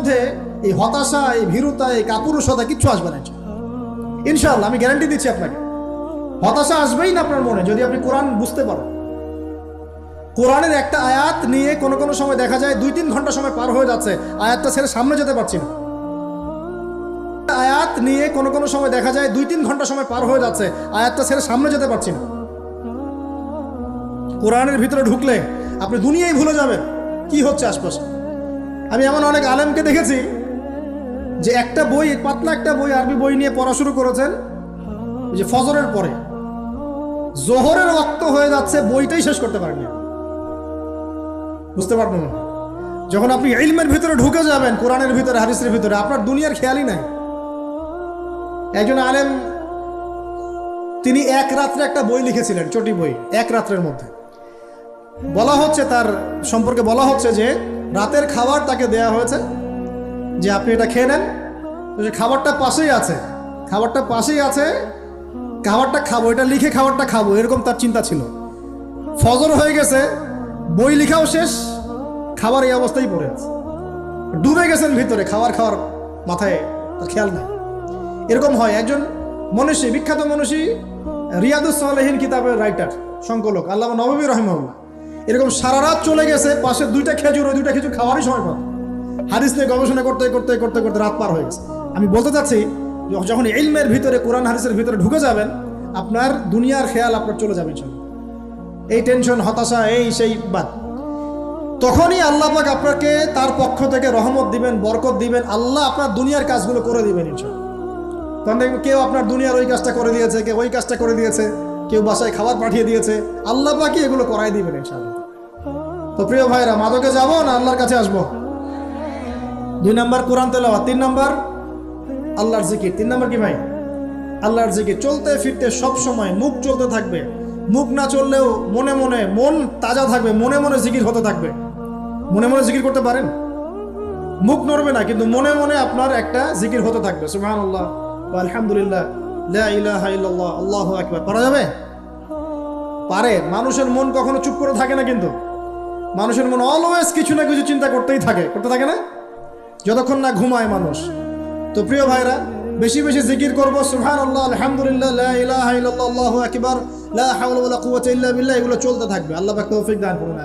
মধ্যে এই হতাশা, এই ভীরুতা, এই কাপুরুষতা কিচ্ছু আসবে না ইনশাআল্লাহ। আমি গ্যারান্টি দিচ্ছি আপনাকে, হতাশা আসবেই না আপনার মনে যদি আপনি কোরআন বুঝতে পারেন। কোরআনের একটা আয়াত নিয়ে কোনো কোনো সময় দেখা যায় 2-3 ঘন্টা সময় পার হয়ে যাচ্ছে, আয়াতটা ছেড়ে সামনে যেতে পারছি না। আয়াত নিয়ে কোনো কোনো সময় দেখা যায় 2-3 ঘন্টা সময় পার হয়ে যাচ্ছে, আয়াতটা ছেড়ে সামনে যেতে পারছি না। কোরআনের ভিতরে ঢুকলে আপনি দুনিয়াই ভুলে যাবেন কি হচ্ছে আশপাশে। আমি এমন অনেক আলেমকে দেখেছি যে একটা বই, পাতলা একটা বই, আরবি বই নিয়ে পড়া শুরু করেছেন, যে ফজরের পরে জোহরের ওয়াক্ত হয়ে যাচ্ছে, বইটাই শেষ করতে পারেননি। বুঝতে পারবেন না, যখন আপনি ইলমের ভিতরে ঢুকে যাবেন, কোরআনের ভিতরে, হাদিসের ভিতরে, আপনার দুনিয়ার খেয়ালই নাই। একজন আলেম, তিনি এক রাত্রে একটা বই লিখেছিলেন, চটি বই, এক রাত্রের মধ্যে। বলা হচ্ছে, তার সম্পর্কে বলা হচ্ছে যে রাতের খাবার তাকে দেয়া হয়েছে, যে আপনি এটা খেয়ে নেন। তো সে খাবারটা পাশেই আছে, খাবারটা পাশেই আছে, খাবারটা খাবো, এটা লিখে খাবারটা খাবো, এরকম তার চিন্তা ছিল। ফজর হয়ে গেছে, বই লিখাও শেষ, খাবার এই অবস্থায় পড়ে আছে, ডুবে গেছেন ভিতরে, খাওয়ার মাথায় তার খেয়াল নাই। এরকম হয়। একজন মনীষী, বিখ্যাত মনীষী, রিয়াদুস সালেহীন কিতাবের রাইটার, সংকলক আল্লামা নববী রাহিমাহুল্লাহ, এরকম সারা রাত চলে গেছে, পাশে 2টা খেজুর, ওই 2টা খেজুর খাওয়ারই সময় পাবে। হাদিস নিয়ে গবেষণা করতে করতে করতে করতে রাত পার হয়ে গেছে। আমি বলতে চাচ্ছি, যখন ইলমের ভিতরে, কোরআন হাদিসের ভিতরে ঢুকে যাবেন, আপনার দুনিয়ার খেয়াল আপনার চলে যাবে। এই টেনশন, হতাশা, এই সেই বাদ, তখনই আল্লাহ পাক আপনাকে তার পক্ষ থেকে রহমত দিবেন, বরকত দিবেন, আল্লাহ আপনার দুনিয়ার কাজগুলো করে দিবেন ইনশাআল্লাহ। তখন দেখবেন কেউ আপনার দুনিয়ার ওই কাজটা করে দিয়েছে, কেউ ওই কাজটা করে দিয়েছে, কেউ বাসায় খাবার পাঠিয়ে দিয়েছে, আল্লাহ পাকই এগুলো করাই দিবেন ইনশাআল্লাহ। তো প্রিয় ভাইরা, মাদকে যাব না আল্লাহর কাছে আসবো? 2 নাম্বার কোরআন তেলাওয়াত, 3 নাম্বার আল্লাহর জিকির। 3 নাম্বার কি ভাই? আল্লাহর জিকির। চলতে ফিরতে সব সময় মুখ চলতে থাকবে, মুখ না চললেও মনে মনে মন তাজা থাকবে, মনে মনে জিকির হতে থাকবে। মনে মনে জিকির করতে পারেন? মুখ নড়বে না, কিন্তু মনে মনে আপনার একটা জিকির হতে থাকবে, সুবহানাল্লাহ ওয়া আলহামদুলিল্লাহ, লা ইলাহা ইল্লাল্লাহ, আল্লাহু আকবার। পারা যাবে? পারে। মানুষের মন কখনো চুপ করে থাকে না, কিন্তু মানুষের মন অলওয়েজ কিছু না কিছু চিন্তা করতেই থাকে, করতে থাকে না, যতক্ষণ না ঘুমায় মানুষ। তো প্রিয় ভাইরা, বেশি বেশি জিকির করবো, সুবহানাল্লাহ, আলহামদুলিল্লাহ, লা ইলাহা ইল্লাল্লাহ, আল্লাহু আকবার, লা হাওলা ওয়ালা কুওয়াতা ইল্লা বিল্লাহ, এগুলো চলতে থাকবে। আল্লাহ পাক তৌফিক দান করুন।